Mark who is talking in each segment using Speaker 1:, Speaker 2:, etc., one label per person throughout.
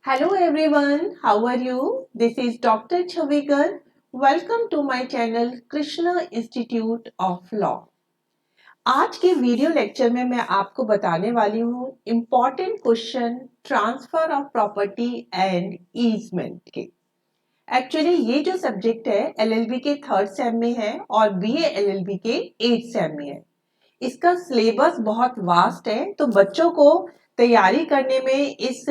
Speaker 1: Hello everyone, how are you? This is Dr. Chavigar. Welcome to my channel Krishna Institute of Law. आज के video lecture में मैं आपको बताने वाली हूँ important question transfer of property and easement के। एक्चुअली ये जो सब्जेक्ट है एलएलबी के 3rd सेम में है और बीए एलएलबी के 8th सेम में है। इसका सिलेबस बहुत वास्ट है, तो बच्चों को तैयारी करने में इस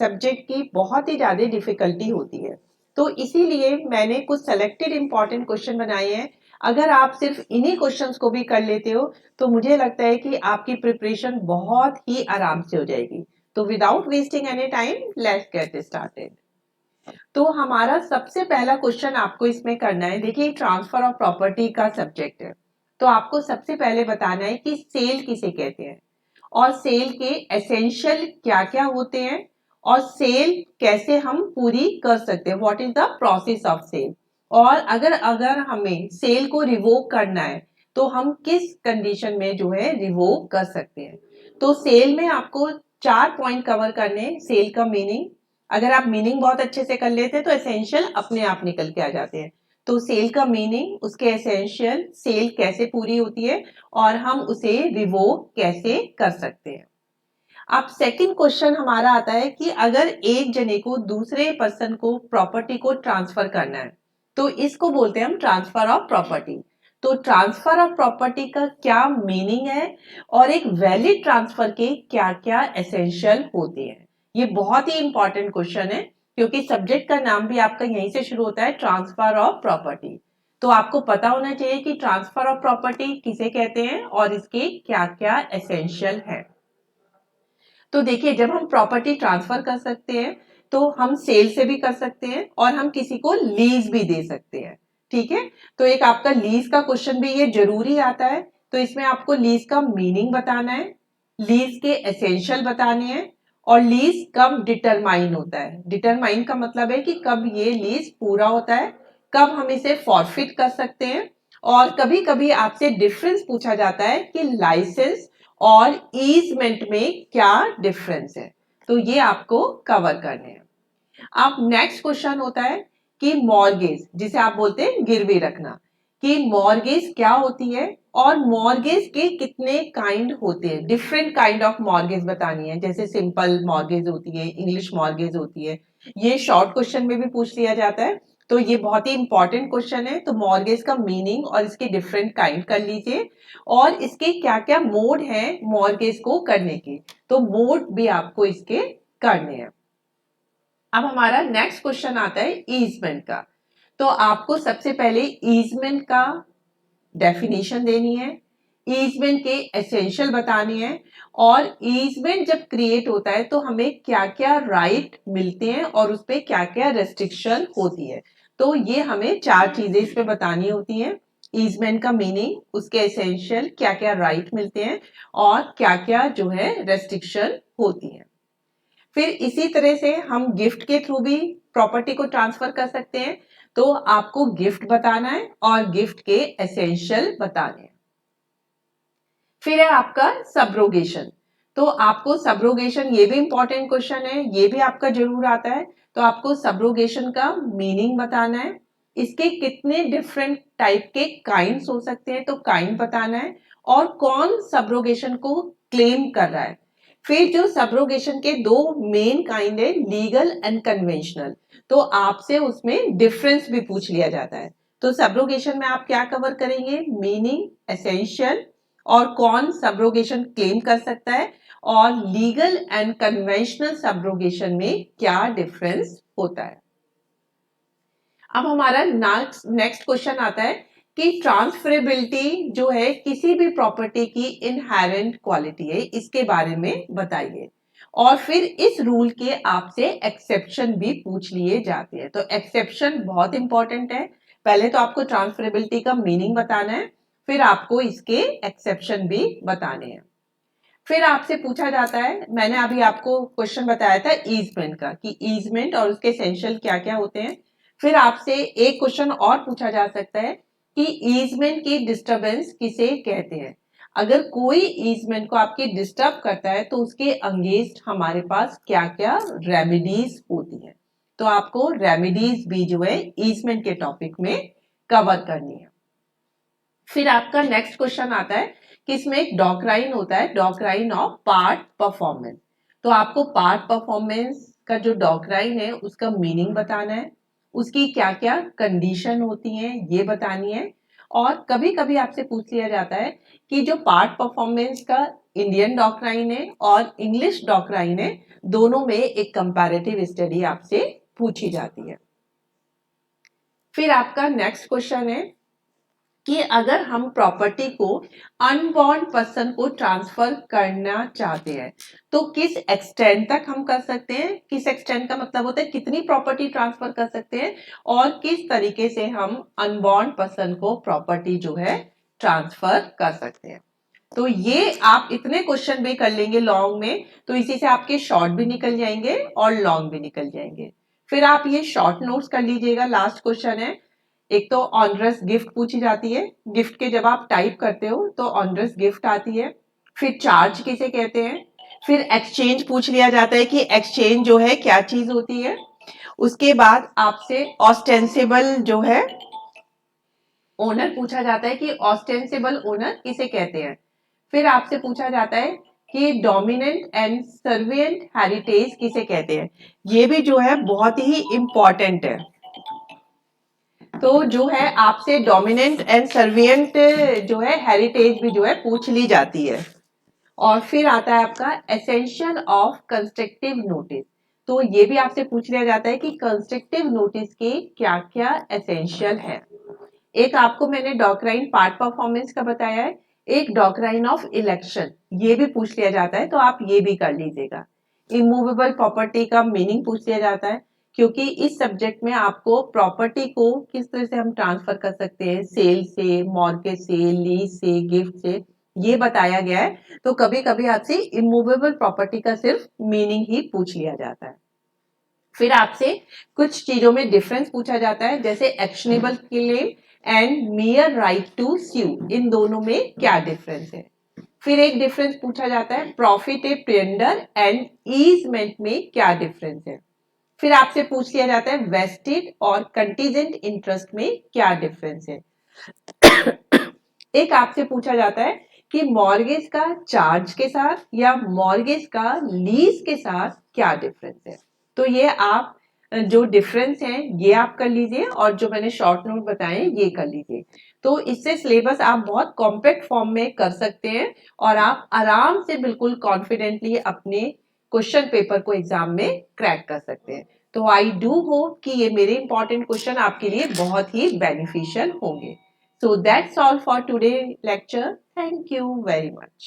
Speaker 1: सब्जेक्ट की बहुत ही ज़्यादा डिफिकल्टी होती है। तो इसीलिए मैंने कुछ सेलेक्टेड इंपॉर्टेंट क्वेश्चन बनाए हैं। अगर आप सिर्फ इन्हीं क्वेश्चंस को भी कर लेते हो तो मुझे लगता है कि आपकी प्रिपरेशन बहुत ही आराम से हो जाएगी। तो without wasting any time let's get started. तो हमारा सबसे पहला क्वेश्चन आपको इसमें करना है। देखिए, ट्रांसफर ऑफ प्रॉपर्टी का सब्जेक्ट है, तो आपको सबसे पहले बताना है कि सेल किसे कहते हैं और सेल के एसेंशियल क्या क्या होते हैं और सेल कैसे हम पूरी कर सकते हैं, what is the process of cell. और अगर अगर हमें सेल को रिवोक करना है तो हम किस कंडीशन में जो है रिवोक कर सकते हैं। तो सेल में आपको 4 पॉइंट कवर करने। सेल का मीनिंग, अगर आप मीनिंग बहुत अच्छे से कर लेते हैं तो एसेंशियल अपने आप निकल के आ जाते हैं। तो सेल का मीनिंग, उसके एसेंशियल, सेल कैसे पूरी होती है और हम उसे रिवोक कैसे कर सकते हैं। अब सेकंड क्वेश्चन हमारा आता है कि अगर एक जने को दूसरे पर्सन को प्रॉपर्टी को ट्रांसफर करना है तो इसको बोलते हैं हम ट्रांसफर ऑफ प्रॉपर्टी। तो ट्रांसफर ऑफ प्रॉपर्टी का क्या मीनिंग है और एक वैलिड ट्रांसफर के क्या क्या एसेंशियल होते हैं, ये बहुत ही इंपॉर्टेंट क्वेश्चन है क्योंकि सब्जेक्ट का नाम भी आपका यहीं से शुरू होता है, ट्रांसफर ऑफ प्रॉपर्टी। तो आपको पता होना चाहिए कि ट्रांसफर ऑफ प्रॉपर्टी किसे कहते हैं और इसके क्या क्या एसेंशियल है। तो देखिए, जब हम प्रॉपर्टी ट्रांसफर कर सकते हैं तो हम सेल से भी कर सकते हैं और हम किसी को लीज भी दे सकते हैं। ठीक है, तो एक आपका लीज का क्वेश्चन भी ये जरूरी आता है। तो इसमें आपको लीज का मीनिंग बताना है, लीज के एसेंशियल बताने हैं और लीज कब डिटरमाइन होता है। डिटरमाइन का मतलब है कि कब ये लीज पूरा होता है, कब हम इसे फॉरफिट कर सकते हैं। और कभी कभी आपसे डिफरेंस पूछा जाता है कि लाइसेंस और ईजमेंट में क्या डिफरेंस है, तो ये आपको कवर करने हैं। अब नेक्स्ट क्वेश्चन होता है कि मॉर्गेज, जिसे आप बोलते हैं गिरवी रखना, कि मॉर्गेज क्या होती है और मॉर्गेज के कितने काइंड होते हैं। डिफरेंट काइंड ऑफ मॉर्गेज बतानी है, जैसे सिंपल मॉर्गेज होती है, इंग्लिश मॉर्गेज होती है। ये शॉर्ट क्वेश्चन में भी पूछ लिया जाता है, तो ये बहुत ही इंपॉर्टेंट क्वेश्चन है। तो मॉर्गेज का मीनिंग और इसके डिफरेंट काइंड कर लीजिए और इसके क्या क्या मोड हैं मॉर्गेज को करने के, तो मोड भी आपको इसके करने हैं। अब हमारा नेक्स्ट क्वेश्चन आता है ईजमेंट का। तो आपको सबसे पहले ईजमेंट का डेफिनेशन देनी है, ईजमेंट के एसेंशियल बताने हैं और ईजमेंट जब क्रिएट होता है तो हमें क्या क्या राइट मिलते हैं और उस पर क्या क्या रेस्ट्रिक्शन होती है। तो ये हमें 4 चीजें इसमें बतानी होती हैं। ईजमेंट का मीनिंग, उसके एसेंशियल, क्या क्या राइट मिलते हैं और क्या क्या जो है रेस्ट्रिक्शन होती है। फिर इसी तरह से हम गिफ्ट के थ्रू भी प्रॉपर्टी को ट्रांसफर कर सकते हैं। तो आपको गिफ्ट बताना है और गिफ्ट के एसेंशियल बताने हैं। फिर है आपका सबरोगेशन। तो आपको सबरोगेशन, ये भी इंपॉर्टेंट क्वेश्चन है, ये भी आपका जरूर आता है। तो आपको सबरोगेशन का मीनिंग बताना है, इसके कितने डिफरेंट टाइप के काइंड्स हो सकते हैं, तो काइंड बताना है और कौन सबरोगेशन को क्लेम कर रहा है। फिर जो सबरोगेशन के 2 मेन काइंड है, लीगल एंड कन्वेंशनल, तो आपसे उसमें डिफरेंस भी पूछ लिया जाता है। तो सबरोगेशन में आप क्या कवर करेंगे, मीनिंग, एसेंशियल और कौन सबरोगेशन क्लेम कर सकता है और लीगल एंड कन्वेंशनल सबरोगेशन में क्या डिफरेंस होता है। अब हमारा नेक्स्ट क्वेश्चन आता है कि ट्रांसफरेबिलिटी जो है किसी भी प्रॉपर्टी की इनहेरेंट क्वालिटी है, इसके बारे में बताइए। और फिर इस रूल के आपसे एक्सेप्शन भी पूछ लिए जाते हैं। तो एक्सेप्शन बहुत इंपॉर्टेंट है। पहले तो आपको ट्रांसफरेबिलिटी का मीनिंग बताना है, फिर आपको इसके एक्सेप्शन भी बताने हैं। फिर आपसे पूछा जाता है, मैंने अभी आपको क्वेश्चन बताया था ईजमेंट का, कि ईजमेंट और उसके एसेंशियल क्या क्या होते हैं। फिर आपसे एक क्वेश्चन और पूछा जा सकता है कि ईजमेंट की डिस्टरबेंस किसे कहते हैं। अगर कोई ईजमेंट को आपके डिस्टर्ब करता है तो उसके अगेंस्ट हमारे पास क्या क्या रेमेडीज होती है। तो आपको रेमेडीज भी जो है ईजमेंट के टॉपिक में कवर करनी है। फिर आपका नेक्स्ट क्वेश्चन आता है कि इसमें एक डॉक्ट्राइन होता है, डॉक्ट्राइन ऑफ पार्ट परफॉर्मेंस। तो आपको पार्ट परफॉर्मेंस का जो डॉक्ट्राइन है उसका मीनिंग बताना है, उसकी क्या क्या कंडीशन होती हैं ये बतानी है। और कभी कभी आपसे पूछ लिया जाता है कि जो पार्ट परफॉर्मेंस का इंडियन डॉक्ट्राइन है और इंग्लिश डॉक्ट्राइन है, दोनों में एक कंपैरेटिव स्टडी आपसे पूछी जाती है। फिर आपका नेक्स्ट क्वेश्चन है कि अगर हम प्रॉपर्टी को अनबॉर्न पर्सन को ट्रांसफर करना चाहते हैं तो किस एक्सटेंट तक हम कर सकते हैं। किस एक्सटेंट का मतलब होता है कितनी प्रॉपर्टी ट्रांसफर कर सकते हैं और किस तरीके से हम अनबॉर्न पर्सन को प्रॉपर्टी जो है ट्रांसफर कर सकते हैं। तो ये आप इतने क्वेश्चन भी कर लेंगे लॉन्ग में, तो इसी से आपके शॉर्ट भी निकल जाएंगे और लॉन्ग भी निकल जाएंगे। फिर आप ये शॉर्ट नोट्स कर लीजिएगा। लास्ट क्वेश्चन है, एक तो ऑनरस गिफ्ट पूछी जाती है, गिफ्ट के जब आप टाइप करते हो तो ऑनरस गिफ्ट आती है। फिर चार्ज किसे कहते हैं। फिर एक्सचेंज पूछ लिया जाता है कि एक्सचेंज जो है क्या चीज होती है। उसके बाद आपसे ऑस्टेंसिबल जो है ओनर पूछा जाता है कि ऑस्टेंसिबल ओनर किसे कहते हैं। फिर आपसे पूछा जाता है कि डोमिनेंट एंड सर्विएंट हेरिटेज किसे कहते हैं। ये भी जो है बहुत ही इंपॉर्टेंट है। तो जो है आपसे डोमिनेंट एंड सर्विएंट जो है हेरिटेज भी जो है पूछ ली जाती है। और फिर आता है आपका एसेंशियल ऑफ कंस्ट्रक्टिव नोटिस। तो ये भी आपसे पूछ लिया जाता है कि कंस्ट्रक्टिव नोटिस के क्या क्या एसेंशियल है। एक आपको मैंने डॉक्ट्राइन पार्ट परफॉर्मेंस का बताया है, एक डॉक्ट्राइन ऑफ इलेक्शन, ये भी पूछ लिया जाता है तो आप ये भी कर लीजिएगा। इमूवेबल प्रॉपर्टी का मीनिंग पूछ लिया जाता है, क्योंकि इस सब्जेक्ट में आपको प्रॉपर्टी को किस तरह से हम ट्रांसफर कर सकते हैं, सेल से, मॉर्गेज से, लीज से, गिफ्ट से, ये बताया गया है। तो कभी कभी आपसे इमूवेबल प्रॉपर्टी का सिर्फ मीनिंग ही पूछ लिया जाता है। फिर आपसे कुछ चीजों में डिफरेंस पूछा जाता है, जैसे actionable claim and mere right to sue, इन दोनों में क्या डिफरेंस है। फिर एक डिफरेंस पूछा जाता है profit A tender and easement में क्या डिफरेंस है। फिर आपसे पूछ लिया जाता है वेस्टेड और कंटीजेंट इंटरेस्ट में क्या डिफरेंस है। एक आपसे पूछा जाता है कि मॉर्गेज का चार्ज के साथ या मॉर्गेज का लीज के साथ क्या डिफरेंस है। तो ये आप जो डिफरेंस है ये आप कर लीजिए और जो मैंने शॉर्ट नोट बताए ये कर लीजिए। तो इससे सिलेबस आप बहुत कॉम्पैक्ट फॉर्म में कर सकते हैं और आप आराम से बिल्कुल कॉन्फिडेंटली अपने क्वेश्चन पेपर को एग्जाम में क्रैक कर सकते हैं। तो आई डू होप कि ये मेरे इंपॉर्टेंट क्वेश्चन आपके लिए बहुत ही बेनिफिशियल होंगे। So that's all for today lecture. Thank you very much.